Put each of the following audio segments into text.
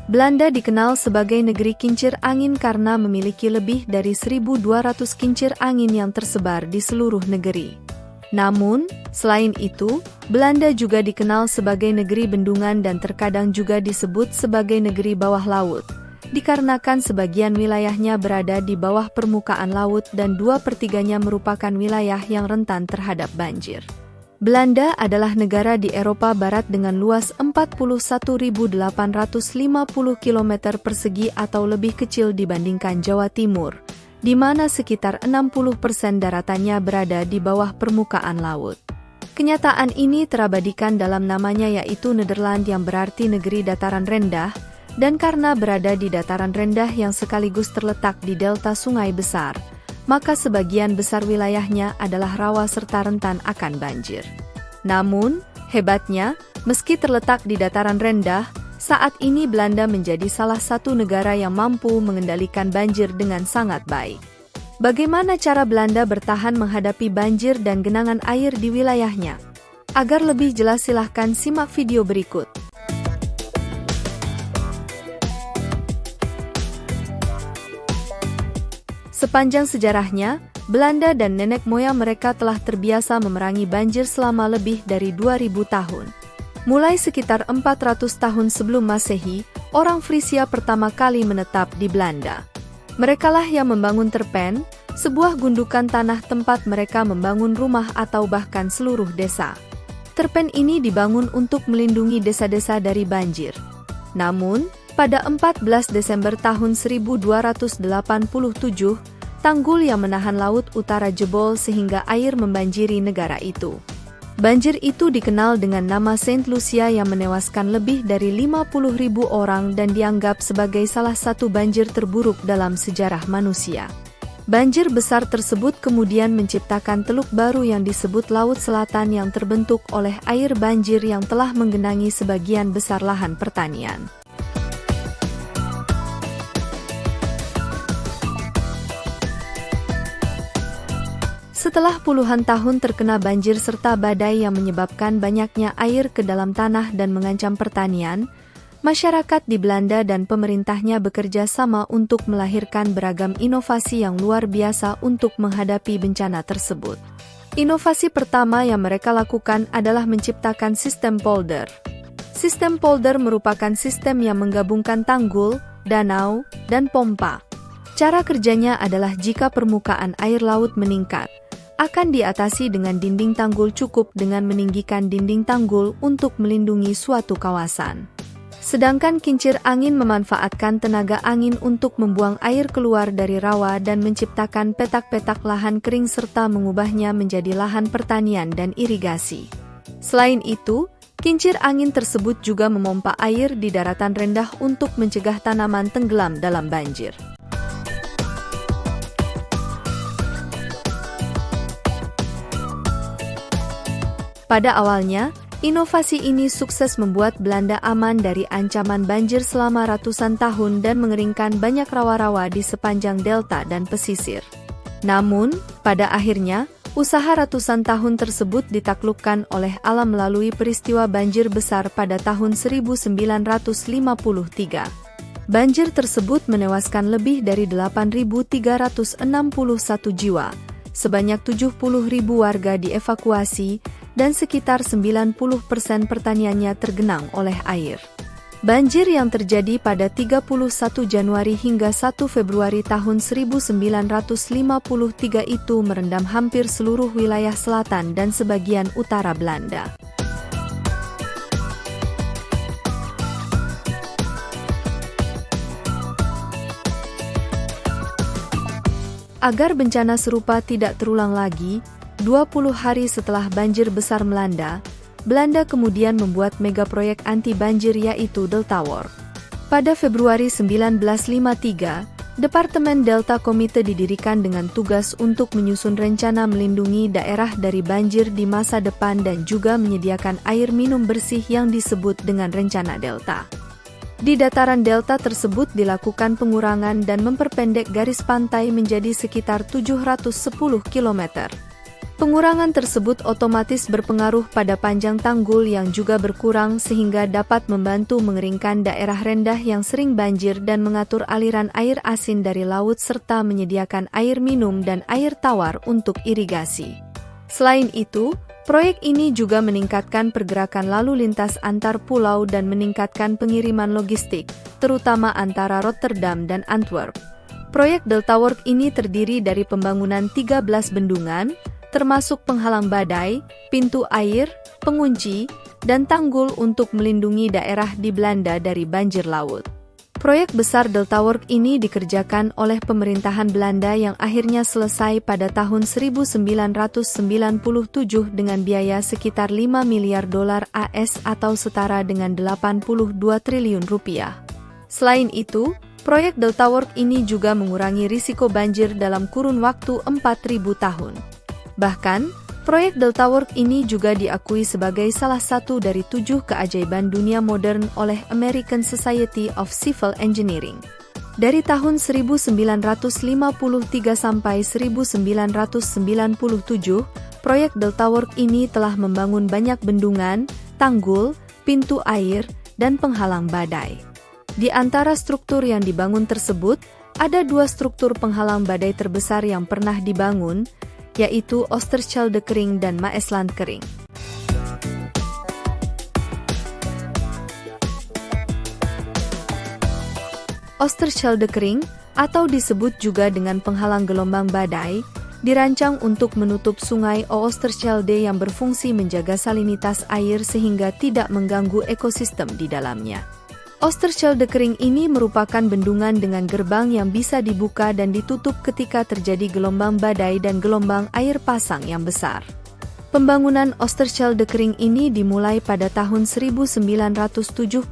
Belanda dikenal sebagai negeri kincir angin karena memiliki lebih dari 1.200 kincir angin yang tersebar di seluruh negeri. Namun, selain itu, Belanda juga dikenal sebagai negeri bendungan dan terkadang juga disebut sebagai negeri bawah laut, dikarenakan sebagian wilayahnya berada di bawah permukaan laut dan 2/3-nya merupakan wilayah yang rentan terhadap banjir. Belanda adalah negara di Eropa Barat dengan luas 41.850 km persegi atau lebih kecil dibandingkan Jawa Timur, di mana sekitar 60% daratannya berada di bawah permukaan laut. Kenyataan ini terabadikan dalam namanya, yaitu Nederland, yang berarti negeri dataran rendah, dan karena berada di dataran rendah yang sekaligus terletak di delta sungai besar, maka sebagian besar wilayahnya adalah rawa serta rentan akan banjir. Namun, hebatnya, meski terletak di dataran rendah, saat ini Belanda menjadi salah satu negara yang mampu mengendalikan banjir dengan sangat baik. Bagaimana cara Belanda bertahan menghadapi banjir dan genangan air di wilayahnya? Agar lebih jelas silahkan simak video berikut. Sepanjang sejarahnya, Belanda dan nenek moyang mereka telah terbiasa memerangi banjir selama lebih dari 2000 tahun. Mulai sekitar 400 tahun sebelum Masehi, orang Frisia pertama kali menetap di Belanda. Merekalah yang membangun Terpen, sebuah gundukan tanah tempat mereka membangun rumah atau bahkan seluruh desa. Terpen ini dibangun untuk melindungi desa-desa dari banjir. Namun, pada 14 Desember tahun 1287, tanggul yang menahan laut utara jebol sehingga air membanjiri negara itu. Banjir itu dikenal dengan nama Saint Lucia yang menewaskan lebih dari 50.000 orang dan dianggap sebagai salah satu banjir terburuk dalam sejarah manusia. Banjir besar tersebut kemudian menciptakan teluk baru yang disebut Laut Selatan yang terbentuk oleh air banjir yang telah menggenangi sebagian besar lahan pertanian. Setelah puluhan tahun terkena banjir serta badai yang menyebabkan banyaknya air ke dalam tanah dan mengancam pertanian, masyarakat di Belanda dan pemerintahnya bekerja sama untuk melahirkan beragam inovasi yang luar biasa untuk menghadapi bencana tersebut. Inovasi pertama yang mereka lakukan adalah menciptakan sistem polder. Sistem polder merupakan sistem yang menggabungkan tanggul, danau, dan pompa. Cara kerjanya adalah jika permukaan air laut meningkat, akan diatasi dengan dinding tanggul cukup dengan meninggikan dinding tanggul untuk melindungi suatu kawasan. Sedangkan kincir angin memanfaatkan tenaga angin untuk membuang air keluar dari rawa dan menciptakan petak-petak lahan kering serta mengubahnya menjadi lahan pertanian dan irigasi. Selain itu, kincir angin tersebut juga memompa air di daratan rendah untuk mencegah tanaman tenggelam dalam banjir. Pada awalnya, inovasi ini sukses membuat Belanda aman dari ancaman banjir selama ratusan tahun dan mengeringkan banyak rawa-rawa di sepanjang delta dan pesisir. Namun, pada akhirnya, usaha ratusan tahun tersebut ditaklukkan oleh alam melalui peristiwa banjir besar pada tahun 1953. Banjir tersebut menewaskan lebih dari 8.361 jiwa, sebanyak 70.000 warga dievakuasi, dan sekitar 90% pertaniannya tergenang oleh air. Banjir yang terjadi pada 31 Januari hingga 1 Februari tahun 1953 itu merendam hampir seluruh wilayah selatan dan sebagian utara Belanda. Agar bencana serupa tidak terulang lagi, 20 hari setelah banjir besar melanda, Belanda kemudian membuat megaproyek anti-banjir yaitu Delta War. Pada Februari 1953, Departemen Delta Komite didirikan dengan tugas untuk menyusun rencana melindungi daerah dari banjir di masa depan dan juga menyediakan air minum bersih yang disebut dengan Rencana Delta. Di dataran delta tersebut dilakukan pengurangan dan memperpendek garis pantai menjadi sekitar 710 km. Pengurangan tersebut otomatis berpengaruh pada panjang tanggul yang juga berkurang sehingga dapat membantu mengeringkan daerah rendah yang sering banjir dan mengatur aliran air asin dari laut serta menyediakan air minum dan air tawar untuk irigasi. Selain itu, proyek ini juga meningkatkan pergerakan lalu lintas antar pulau dan meningkatkan pengiriman logistik, terutama antara Rotterdam dan Antwerp. Proyek Deltaworks ini terdiri dari pembangunan 13 bendungan, termasuk penghalang badai, pintu air, pengunci, dan tanggul untuk melindungi daerah di Belanda dari banjir laut. Proyek besar Deltaworks ini dikerjakan oleh pemerintahan Belanda yang akhirnya selesai pada tahun 1997 dengan biaya sekitar 5 miliar dolar AS atau setara dengan 82 triliun rupiah. Selain itu, proyek Deltaworks ini juga mengurangi risiko banjir dalam kurun waktu 4.000 tahun. Bahkan, proyek Deltaworks ini juga diakui sebagai salah satu dari 7 keajaiban dunia modern oleh American Society of Civil Engineering. Dari tahun 1953 sampai 1997, proyek Deltaworks ini telah membangun banyak bendungan, tanggul, pintu air, dan penghalang badai. Di antara struktur yang dibangun tersebut, ada 2 struktur penghalang badai terbesar yang pernah dibangun, yaitu Oosterscheldekering dan Maeslandkering. Oosterscheldekering, atau disebut juga dengan penghalang gelombang badai, dirancang untuk menutup sungai Oosterschelde yang berfungsi menjaga salinitas air sehingga tidak mengganggu ekosistem di dalamnya. Oosterscheldekering ini merupakan bendungan dengan gerbang yang bisa dibuka dan ditutup ketika terjadi gelombang badai dan gelombang air pasang yang besar. Pembangunan Oosterscheldekering ini dimulai pada tahun 1976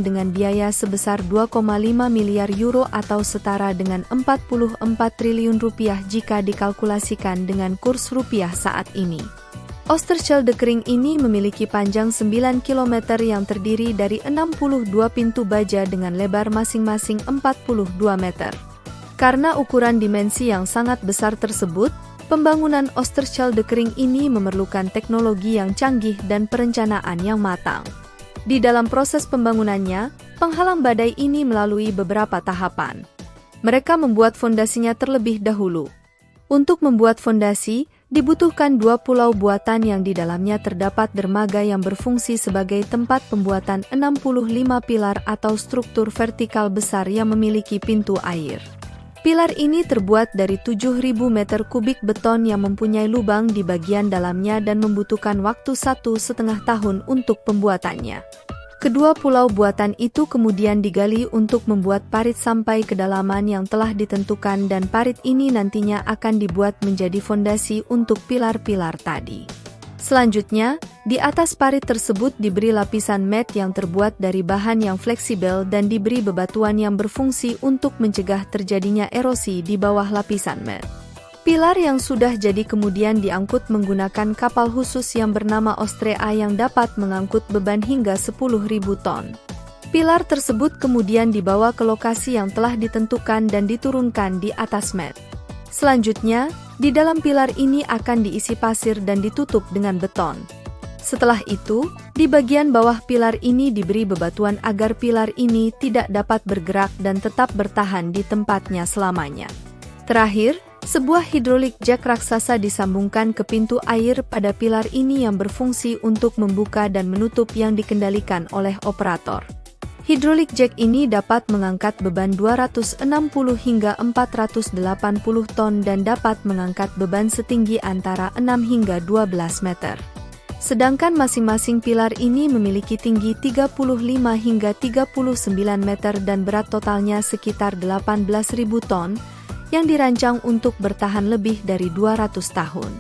dengan biaya sebesar 2,5 miliar euro atau setara dengan 44 triliun rupiah jika dikalkulasikan dengan kurs rupiah saat ini. Oosterscheldekering ini memiliki panjang 9 km yang terdiri dari 62 pintu baja dengan lebar masing-masing 42 meter. Karena ukuran dimensi yang sangat besar tersebut, pembangunan Oosterscheldekering ini memerlukan teknologi yang canggih dan perencanaan yang matang. Di dalam proses pembangunannya, penghalang badai ini melalui beberapa tahapan. Mereka membuat fondasinya terlebih dahulu. Untuk membuat fondasi, dibutuhkan 2 pulau buatan yang di dalamnya terdapat dermaga yang berfungsi sebagai tempat pembuatan 65 pilar atau struktur vertikal besar yang memiliki pintu air. Pilar ini terbuat dari 7.000 meter kubik beton yang mempunyai lubang di bagian dalamnya dan membutuhkan waktu 1,5 tahun untuk pembuatannya. Kedua pulau buatan itu kemudian digali untuk membuat parit sampai kedalaman yang telah ditentukan dan parit ini nantinya akan dibuat menjadi fondasi untuk pilar-pilar tadi. Selanjutnya, di atas parit tersebut diberi lapisan mat yang terbuat dari bahan yang fleksibel dan diberi bebatuan yang berfungsi untuk mencegah terjadinya erosi di bawah lapisan mat. Pilar yang sudah jadi kemudian diangkut menggunakan kapal khusus yang bernama Ostrea yang dapat mengangkut beban hingga 10.000 ton. Pilar tersebut kemudian dibawa ke lokasi yang telah ditentukan dan diturunkan di atas mat. Selanjutnya, di dalam pilar ini akan diisi pasir dan ditutup dengan beton. Setelah itu, di bagian bawah pilar ini diberi bebatuan agar pilar ini tidak dapat bergerak dan tetap bertahan di tempatnya selamanya. Terakhir, sebuah hidrolik jack raksasa disambungkan ke pintu air pada pilar ini yang berfungsi untuk membuka dan menutup yang dikendalikan oleh operator. Hidrolik jack ini dapat mengangkat beban 260 hingga 480 ton dan dapat mengangkat beban setinggi antara 6 hingga 12 meter. Sedangkan masing-masing pilar ini memiliki tinggi 35 hingga 39 meter dan berat totalnya sekitar 18.000 ton, yang dirancang untuk bertahan lebih dari 200 tahun.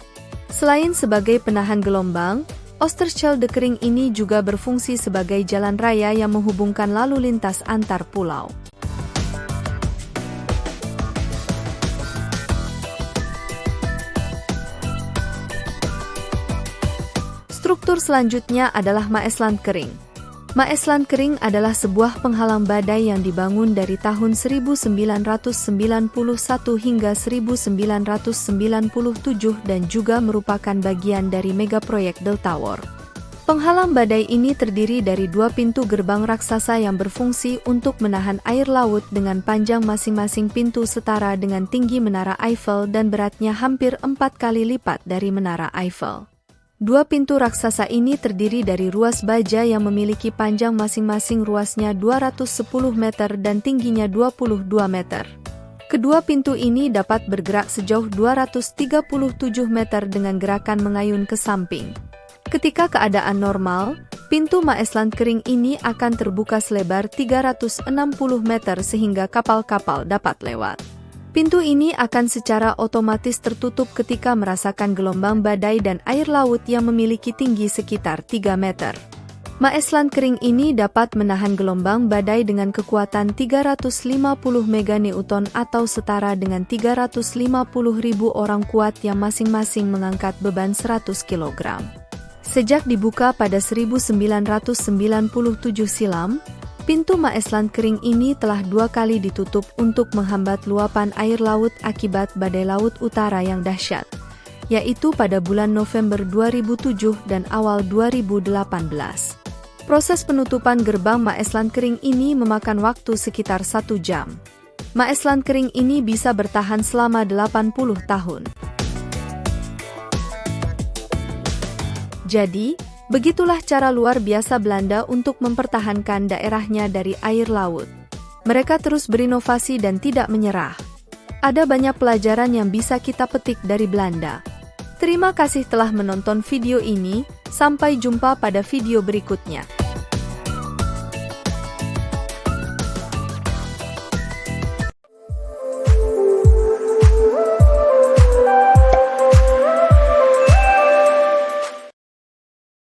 Selain sebagai penahan gelombang, Oosterscheldekering ini juga berfungsi sebagai jalan raya yang menghubungkan lalu lintas antar pulau. Struktur selanjutnya adalah Maeslandkering. Maesland Kering adalah sebuah penghalang badai yang dibangun dari tahun 1991 hingga 1997 dan juga merupakan bagian dari megaproyek Delta Tower. Penghalang badai ini terdiri dari 2 pintu gerbang raksasa yang berfungsi untuk menahan air laut dengan panjang masing-masing pintu setara dengan tinggi Menara Eiffel dan beratnya hampir 4 kali lipat dari Menara Eiffel. 2 pintu raksasa ini terdiri dari ruas baja yang memiliki panjang masing-masing ruasnya 210 meter dan tingginya 22 meter. Kedua pintu ini dapat bergerak sejauh 237 meter dengan gerakan mengayun ke samping. Ketika keadaan normal, pintu Maesland Kering ini akan terbuka selebar 360 meter sehingga kapal-kapal dapat lewat. Pintu ini akan secara otomatis tertutup ketika merasakan gelombang badai dan air laut yang memiliki tinggi sekitar 3 meter. Maesland Kering ini dapat menahan gelombang badai dengan kekuatan 350 meganewton atau setara dengan 350.000 orang kuat yang masing-masing mengangkat beban 100 kg. Sejak dibuka pada 1997 silam, pintu Maesland Kering ini telah 2 kali ditutup untuk menghambat luapan air laut akibat badai laut utara yang dahsyat, yaitu pada bulan November 2007 dan awal 2018. Proses penutupan gerbang Maesland Kering ini memakan waktu sekitar 1 jam. Maesland Kering ini bisa bertahan selama 80 tahun. Jadi, begitulah cara luar biasa Belanda untuk mempertahankan daerahnya dari air laut. Mereka terus berinovasi dan tidak menyerah. Ada banyak pelajaran yang bisa kita petik dari Belanda. Terima kasih telah menonton video ini, sampai jumpa pada video berikutnya.